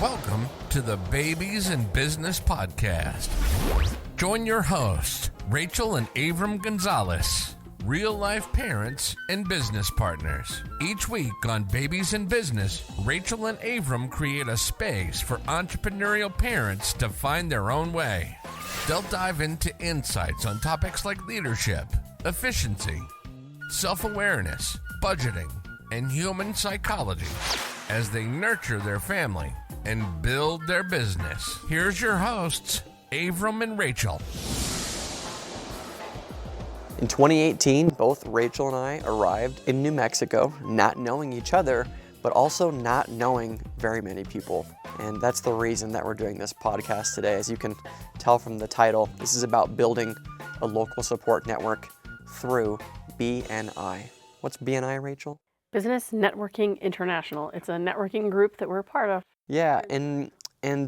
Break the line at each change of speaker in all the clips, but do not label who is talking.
Welcome to the Babies in Business Podcast. Join your hosts, Rachel and Avram Gonzales, real-life parents and business partners. Each week on Babies in Business, Rachel and Avram create a space for entrepreneurial parents to find their own way. They'll dive into insights on topics like leadership, efficiency, self-awareness, budgeting, and human psychology as they nurture their family and build their business. Here's your hosts, Avram and Rachel.
In 2018, both Rachel and I arrived in New Mexico, not knowing each other, but also not knowing very many people. And that's the reason that we're doing this podcast today. As you can tell from the title, this is about building a local support network through BNI. What's BNI, Rachel?
Business Networking International. It's a networking group that we're a part of.
Yeah, and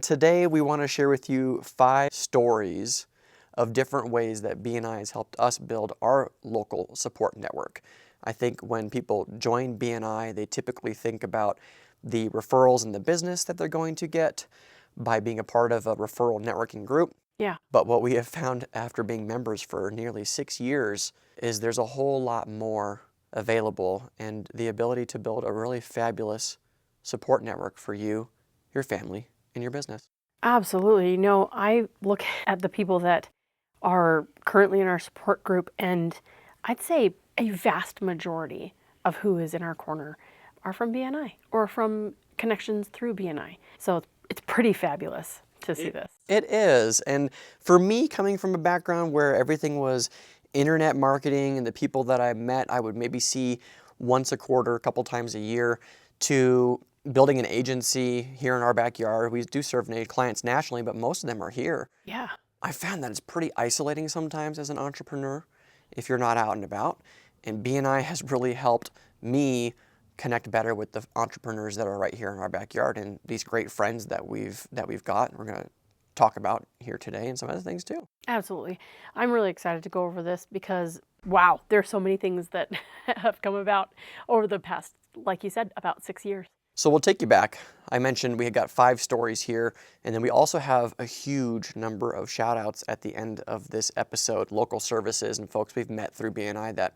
today we want to share with you 5 stories of different ways that BNI has helped us build our local support network. I think when people join BNI, they typically think about the referrals in the business that they're going to get by being a part of a referral networking group.
Yeah.
But what we have found after being members for nearly 6 years is there's a whole lot more available and the ability to build a really fabulous support network for you, your family, and your business.
Absolutely. I look at the people that are currently in our support group, and I'd say a vast majority of who is in our corner are from BNI or from connections through BNI. So it's pretty fabulous to see this.
It is. And for me, coming from a background where everything was internet marketing and the people that I met, I would maybe see once a quarter, a couple times a year, to building an agency here in our backyard. We do serve clients nationally, but most of them are here.
Yeah.
I found that it's pretty isolating sometimes as an entrepreneur if you're not out and about. And BNI has really helped me connect better with the entrepreneurs that are right here in our backyard and these great friends that we've got. We're going to talk about here today and some other things too.
Absolutely. I'm really excited to go over this because, wow, there's so many things that have come about over the past, like you said, about 6 years.
So we'll take you back. I mentioned we had got 5 stories here, and then we also have a huge number of shout outs at the end of this episode, local services and folks we've met through BNI that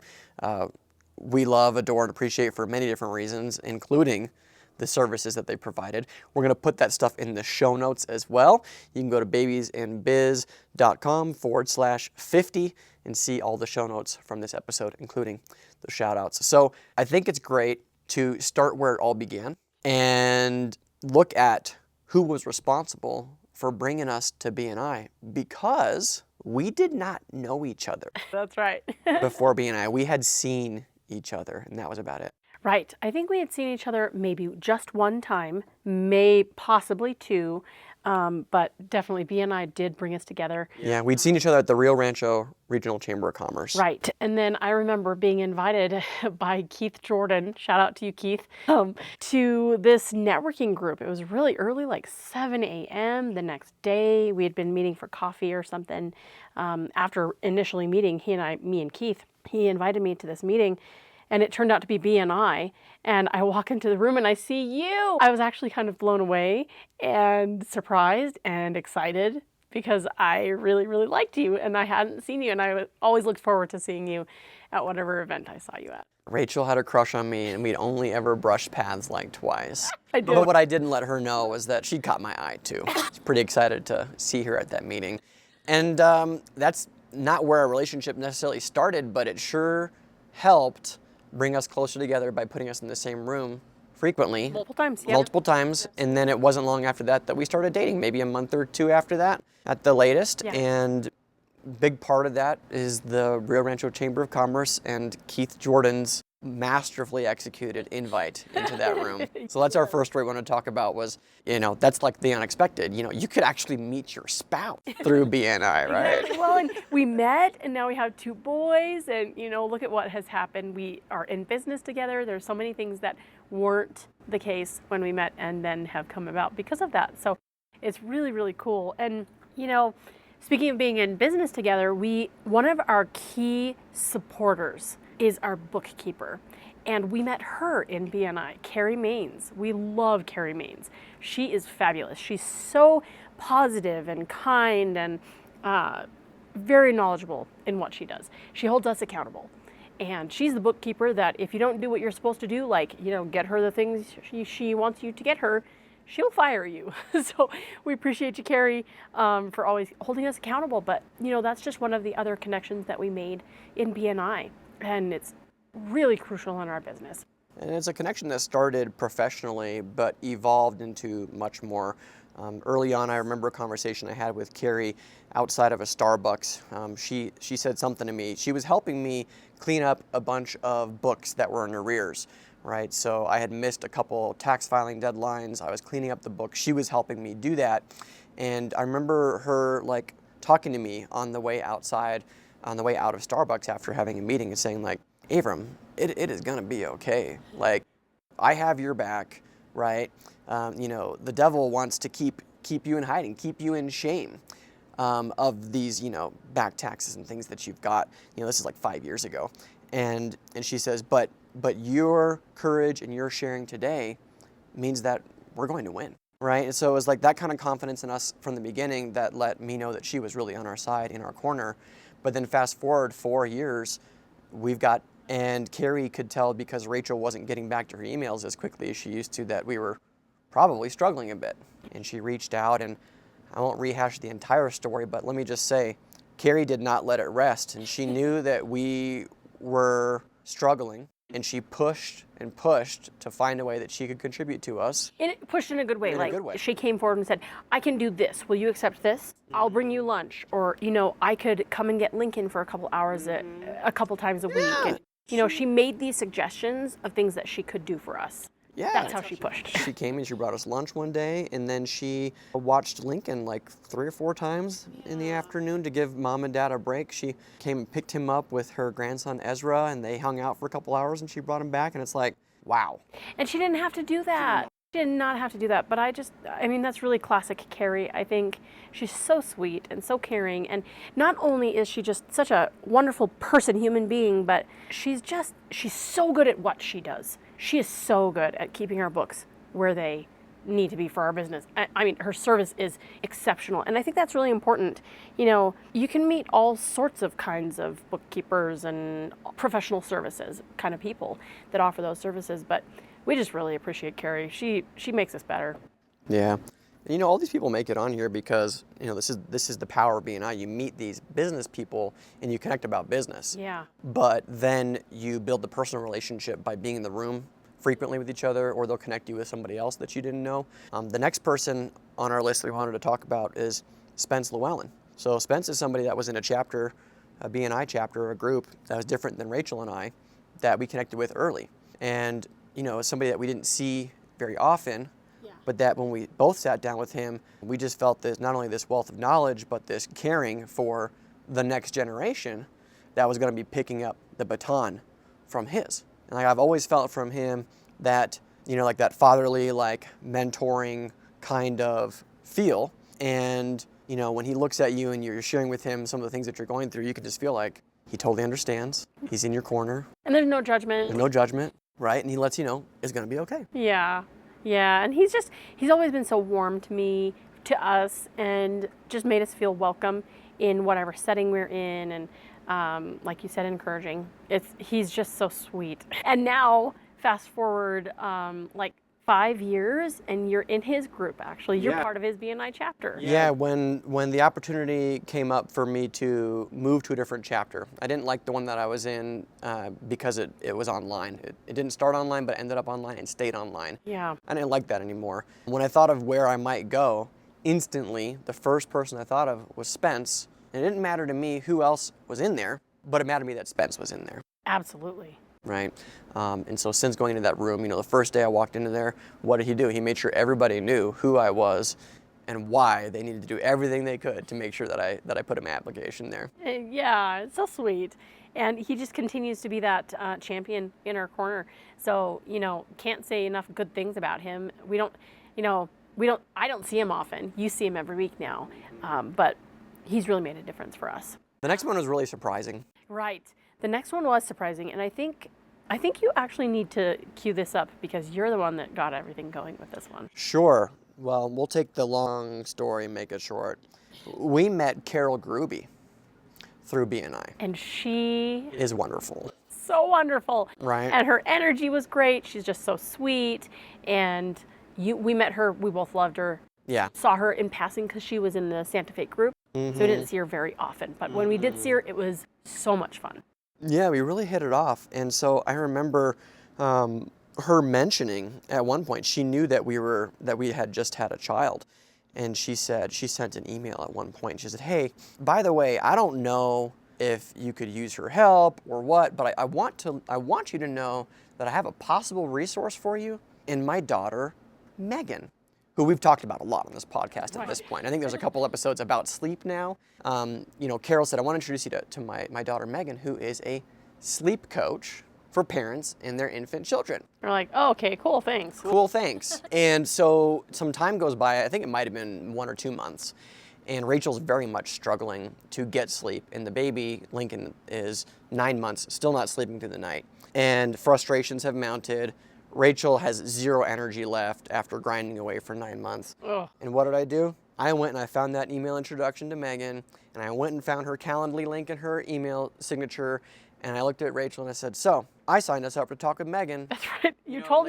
we love, adore, and appreciate for many different reasons, including the services that they provided. We're going to put that stuff in the show notes as well. You can go to babiesinbiz.com/50 and see all the show notes from this episode, including the shout outs. So I think it's great to start where it all began and look at who was responsible for bringing us to BNI, because we did not know each other.
That's right.
Before BNI. We had seen each other, and that was about it.
Right. I think we had seen each other maybe just one time, possibly 2, but definitely BNI did bring us together.
Yeah, we'd seen each other at the Rio Rancho Regional Chamber of Commerce.
Right. And then I remember being invited by Keith Jordan, shout out to you, Keith, to this networking group. It was really early, like 7 a.m. the next day. We had been meeting for coffee or something. After initially meeting, me and Keith, he invited me to this meeting. And it turned out to be BNI, and I walk into the room and I see you. I was actually kind of blown away and surprised and excited because I really, really liked you and I hadn't seen you, and I always looked forward to seeing you at whatever event I saw you at.
Rachel had a crush on me, and we'd only ever brushed paths like twice.
I did.
But what I didn't let her know was that she caught my eye too. I was pretty excited to see her at that meeting. And that's not where our relationship necessarily started, but it sure helped bring us closer together by putting us in the same room frequently.
Multiple times, yeah.
Multiple times. And then it wasn't long after that we started dating, maybe a month or 2 after that at the latest.
Yeah.
And big part of that is the Rio Rancho Chamber of Commerce and Keith Jordan's masterfully executed invite into that room. So that's our first story we want to talk about was, that's like the unexpected. You could actually meet your spouse through BNI, right?
Well, and we met, and now we have 2 boys, and look at what has happened. We are in business together. There's so many things that weren't the case when we met and then have come about because of that. So it's really, really cool. And, speaking of being in business together, one of our key supporters is our bookkeeper. And we met her in BNI, Carrie Maines. We love Carrie Maines. She is fabulous. She's so positive and kind and very knowledgeable in what she does. She holds us accountable. And she's the bookkeeper that if you don't do what you're supposed to do, like, get her the things she wants you to get her, she'll fire you. So we appreciate you, Carrie, for always holding us accountable. But, that's just one of the other connections that we made in BNI. And it's really crucial in our business.
And it's a connection that started professionally, but evolved into much more. Early on, I remember a conversation I had with Carrie outside of a Starbucks. She said something to me. She was helping me clean up a bunch of books that were in arrears, right? So I had missed a couple tax filing deadlines. I was cleaning up the books. She was helping me do that. And I remember her talking to me on the way out of Starbucks after having a meeting and saying Avram, it is gonna be okay. I have your back, right? The devil wants to keep you in hiding, keep you in shame of these, back taxes and things that you've got. This is 5 years ago. And she says, but your courage and your sharing today means that we're going to win, right? And so it was that kind of confidence in us from the beginning that let me know that she was really on our side, in our corner. But then fast forward 4 years, and Carrie could tell because Rachel wasn't getting back to her emails as quickly as she used to that we were probably struggling a bit. And she reached out, and I won't rehash the entire story, but let me just say, Carrie did not let it rest, and she knew that we were struggling, and she pushed and pushed to find a way that she could contribute to us.
And it pushed in a good way.
In a good way.
She came forward and said, I can do this. Will you accept this? I'll bring you lunch. Or, I could come and get Lincoln for a couple hours a couple times a week. And, she made these suggestions of things that she could do for us.
Yeah.
That's how she pushed.
She came and she brought us lunch one day, and then she watched Lincoln 3 or 4 times in the afternoon to give mom and dad a break. She came and picked him up with her grandson Ezra, and they hung out for a couple hours, and she brought him back, and it's wow.
And she didn't have to do that. She did not have to do that, but that's really classic Carrie. I think she's so sweet and so caring, and not only is she just such a wonderful person, human being, but she's so good at what she does. She is so good at keeping our books where they need to be for our business. Her service is exceptional, and I think that's really important. You can meet all sorts of kinds of bookkeepers and professional services kind of people that offer those services, but we just really appreciate Carrie. She makes us better.
Yeah. And all these people make it on here because, this is the power of BNI. You meet these business people and you connect about business.
Yeah.
But then you build the personal relationship by being in the room frequently with each other, or they'll connect you with somebody else that you didn't know. The next person on our list we wanted to talk about is Spence Llewellyn. So Spence is somebody that was in a BNI chapter, a group that was different than Rachel and I, that we connected with early. And, somebody that we didn't see very often, but that when we both sat down with him, we just felt this, not only this wealth of knowledge, but this caring for the next generation that was going to be picking up the baton from his. And I've always felt from him that, that fatherly, mentoring kind of feel. And, when he looks at you and you're sharing with him some of the things that you're going through, you can just feel like he totally understands. He's in your corner.
And there's no judgment.
And no judgment, right? And he lets you know it's going to be okay.
Yeah. Yeah, and he's always been so warm to us, and just made us feel welcome in whatever setting we're in, and like you said, encouraging. He's just so sweet. And now, fast forward 5 years, and you're in his group, actually. You're part of his BNI chapter.
Yeah, when the opportunity came up for me to move to a different chapter, I didn't like the one that I was in because it was online. It didn't start online, but ended up online and stayed online.
Yeah.
I didn't like that anymore. When I thought of where I might go, instantly, the first person I thought of was Spence. And it didn't matter to me who else was in there, but it mattered to me that Spence was in there.
Absolutely.
Right? And so since going into that room, the first day I walked into there, what did he do? He made sure everybody knew who I was and why they needed to do everything they could to make sure that I put in my application there.
Yeah, it's so sweet. And he just continues to be that champion in our corner. So, can't say enough good things about him. I don't see him often. You see him every week now. But he's really made a difference for us.
The next one was really surprising.
Right. The next one was surprising, and I think I think you actually need to cue this up because you're the one that got everything going with this one.
Sure. Well, we'll take the long story and make it short. We met Carol Gruby through BNI.
And she
Is wonderful.
so wonderful.
Right.
And her energy was great. She's just so sweet. And we met her. We both loved her.
Yeah.
Saw her in passing because she was in the Santa Fe group. So we didn't see her very often. But when we did see her, it was so much fun.
Yeah, we really hit it off. And so I remember her mentioning at one point, she knew that we had just had a child. And she said, she sent an email at one point. She said, hey, by the way, I don't know if you could use her help or what, but I want you to know that I have a possible resource for you in my daughter, Megan, who we've talked about a lot on this podcast at this point. I think there's a couple episodes about sleep now. Carol said, I want to introduce you to my daughter, Megan, who is a sleep coach for parents and their infant children.
We're like, oh, okay, cool, thanks.
Cool, thanks. And so some time goes by, I think it might have been 1 or 2 months, and Rachel's very much struggling to get sleep. And the baby, Lincoln, is 9 months, still not sleeping through the night. And frustrations have mounted. Rachel has zero energy left after grinding away for 9 months.
Ugh.
And what did I do? I went and I found that email introduction to Megan, and I went and found her Calendly link and her email signature, and I looked at Rachel and I said, so I signed us up to talk with Megan.
That's right. You told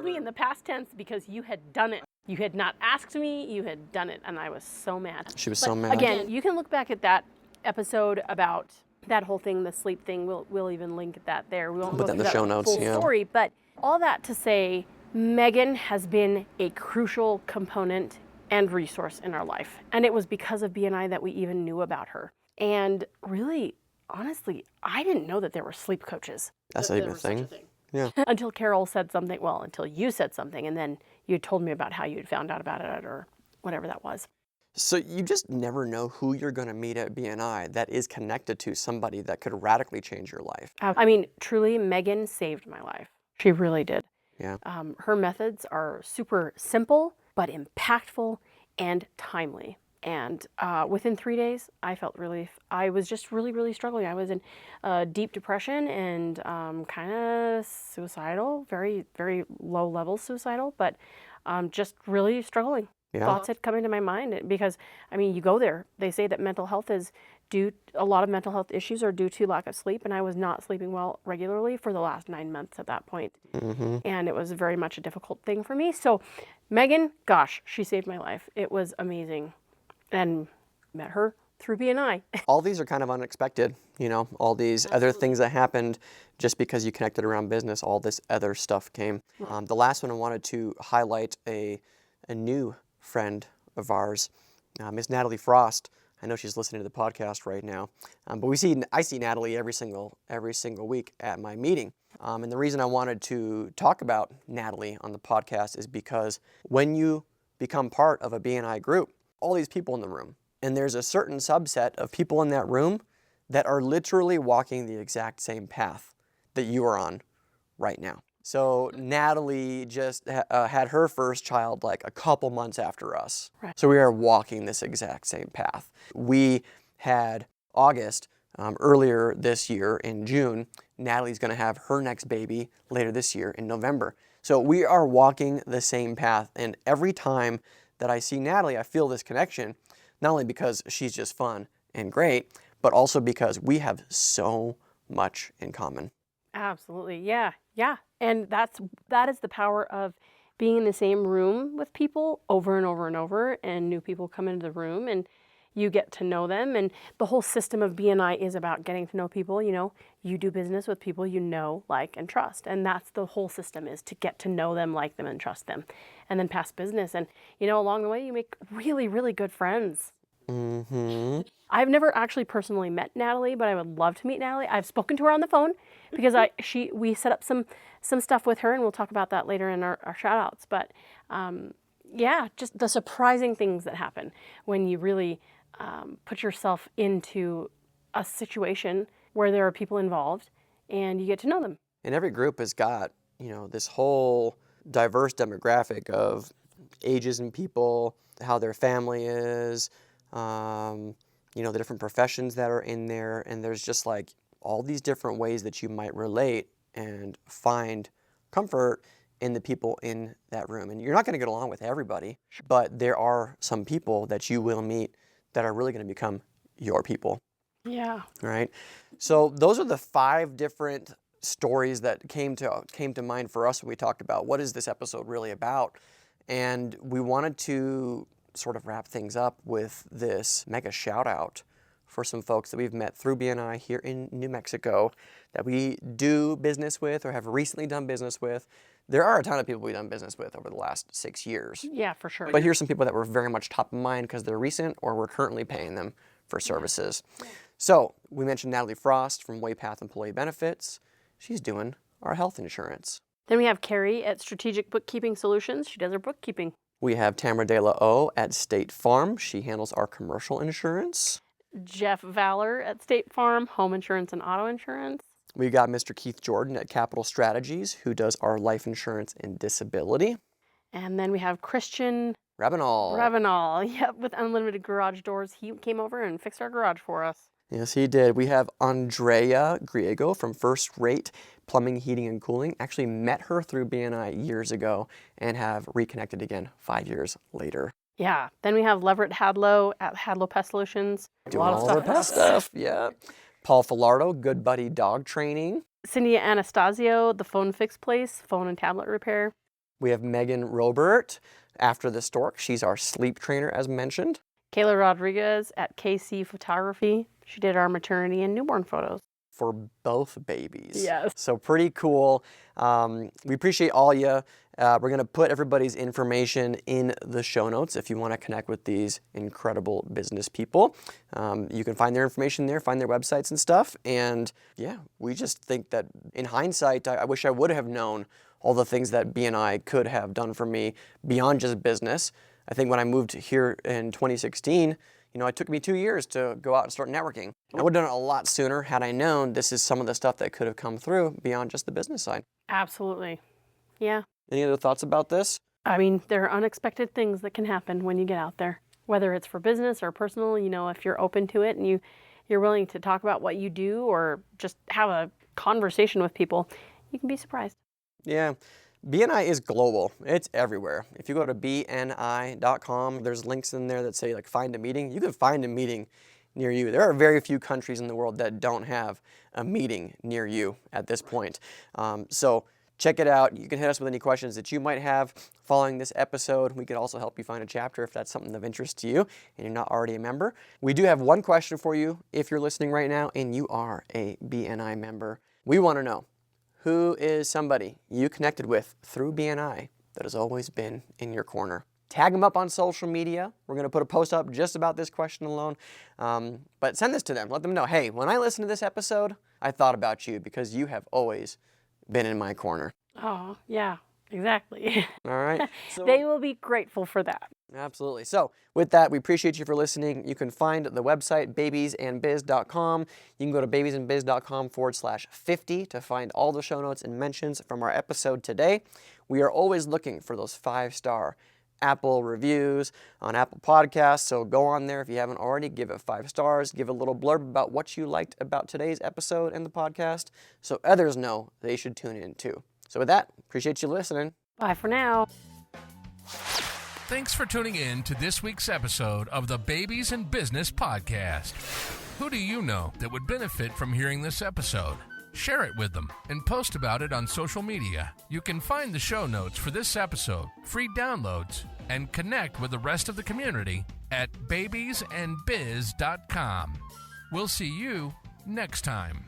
me in the past tense because you had done it. You had not asked me, you had done it, and I was so mad.
She was so mad.
Again, you can look back at that episode about that whole thing, the sleep thing. We'll even link that there. We won't
Put
go
that in
through
the show
that
notes,
full
yeah.
story, but all that to say, Megan has been a crucial component and resource in our life. And it was because of BNI that we even knew about her. And really, honestly, I didn't know that there were sleep coaches.
That's even a thing. Yeah.
Until Carol said something, well, until you said something, and then you told me about how you had found out about it or whatever that was.
So you just never know who you're going to meet at BNI that is connected to somebody that could radically change your life.
I mean, truly, Megan saved my life. She really did.
Yeah.
Her methods are super simple, but impactful and timely. And within 3 days, I felt relief. I was just really, really struggling. I was in deep depression and kind of suicidal, very, very low level suicidal, but just really struggling.
Yeah.
Thoughts had come into my mind because, I mean, you go there. They say that mental health is a lot of mental health issues are due to lack of sleep, and I was not sleeping well regularly for the last 9 months at that point. And it was very much a difficult thing for me. So Megan, gosh, she saved my life. It was amazing. And met her through BNI.
All these are kind of unexpected, all these other things that happened just because you connected around business, all this other stuff came. The last one I wanted to highlight a new friend of ours, Miss Natalie Frost. I know she's listening to the podcast right now, but I see Natalie every single week at my meeting. And the reason I wanted to talk about Natalie on the podcast is because when you become part of a BNI group, all these people in the room, and there's a certain subset of people in that room that are literally walking the exact same path that you are on right now. So Natalie just had her first child like a couple months after us. Right. So we are walking this exact same path. We had August earlier this year in June. Natalie's going to have her next baby later this year in November. So we are walking the same path. And every time that I see Natalie, I feel this connection, not only because she's just fun and great, but also because we have so much in common.
Absolutely. Yeah. And that is the power of being in the same room with people over and over and over, and new people come into the room and you get to know them. And the whole system of BNI is about getting to know people. You do business with people you know, like, and trust. And that's the whole system, is to get to know them, like them, and trust them, and then pass business. And, along the way, you make really, really good friends.
Mm-hmm.
I've never actually personally met Natalie, but I would love to meet Natalie. I've spoken to her on the phone because we set up some stuff with her, and we'll talk about that later in our shout-outs. But just the surprising things that happen when you really put yourself into a situation where there are people involved and you get to know them.
And every group has got, this whole diverse demographic of ages and people, how their family is, the different professions that are in there. And there's just like all these different ways that you might relate and find comfort in the people in that room. And you're not going to get along with everybody, but there are some people that you will meet that are really going to become your people.
Yeah.
Right? So those are the 5 different stories that came to mind for us when we talked about what is this episode really about. And we wanted to sort of wrap things up with this mega shout out for some folks that we've met through BNI here in New Mexico that we do business with or have recently done business with. There are a ton of people we've done business with over the last 6 years.
Yeah, for sure.
But here's some people that were very much top of mind because they're recent or we're currently paying them for services. So we mentioned Natalie Frost from Waypath Employee Benefits. She's doing our health insurance.
Then we have Carrie at Strategic Bookkeeping Solutions. She does our bookkeeping.
We have Tamara De La O at State Farm. She handles our commercial insurance.
Jeff Valor at State Farm, home insurance and auto insurance.
We got Mr. Keith Jordan at Capital Strategies, who does our life insurance and disability.
And then we have Christian
Ravenal.
Yep, with Unlimited Garage Doors. He came over and fixed our garage for us.
Yes, he did. We have Andrea Griego from First Rate Plumbing, Heating, and Cooling. Actually met her through BNI years ago and have reconnected again 5 years later.
Yeah. Then we have Leverett Hadlow at Hadlow Pest Solutions.
Doing all the pest stuff, yeah. Paul Filardo, Good Buddy Dog Training.
Cindy Anastasio, the Phone Fix Place, phone and tablet repair.
We have Megan Robert, After the Stork. She's our sleep trainer, as mentioned.
Kayla Rodriguez at KC Photography. She did our maternity and newborn photos.
For both babies.
Yes.
So pretty cool. We appreciate all you. We're going to put everybody's information in the show notes if you want to connect with these incredible business people. You can find their information there, find their websites and stuff. And yeah, we just think that in hindsight, I wish I would have known all the things that BNI could have done for me beyond just business. I think when I moved here in 2016, it took me 2 years to go out and start networking. I would have done it a lot sooner had I known this is some of the stuff that could have come through beyond just the business side.
Absolutely. Yeah.
Any other thoughts about this?
I mean, there are unexpected things that can happen when you get out there, whether it's for business or personal. If you're open to it and you're willing to talk about what you do or just have a conversation with people, you can be surprised.
Yeah. BNI is global. It's everywhere. If you go to BNI.com, there's links in there that say find a meeting. You can find a meeting near you. There are very few countries in the world that don't have a meeting near you at this point. So check it out. You can hit us with any questions that you might have following this episode. We could also help you find a chapter if that's something of interest to you and you're not already a member. We do have one question for you if you're listening right now and you are a BNI member. We want to know, who is somebody you connected with through BNI that has always been in your corner? Tag them up on social media. We're going to put a post up just about this question alone. But send this to them. Let them know, hey, when I listened to this episode, I thought about you because you have always been in my corner.
Oh, yeah, exactly.
All right. So,
they will be grateful for that.
Absolutely. So with that, we appreciate you for listening. You can find the website, babiesandbiz.com. You can go to babiesandbiz.com/50 to find all the show notes and mentions from our episode today. We are always looking for those 5-star Apple reviews on Apple Podcasts. So go on there if you haven't already, give it 5 stars, give a little blurb about what you liked about today's episode and the podcast so others know they should tune in too. So with that, appreciate you listening.
Bye for now.
Thanks for tuning in to this week's episode of the Babies in Business podcast. Who do you know that would benefit from hearing this episode? Share it with them and post about it on social media. You can find the show notes for this episode, free downloads, and connect with the rest of the community at babiesandbiz.com. We'll see you next time.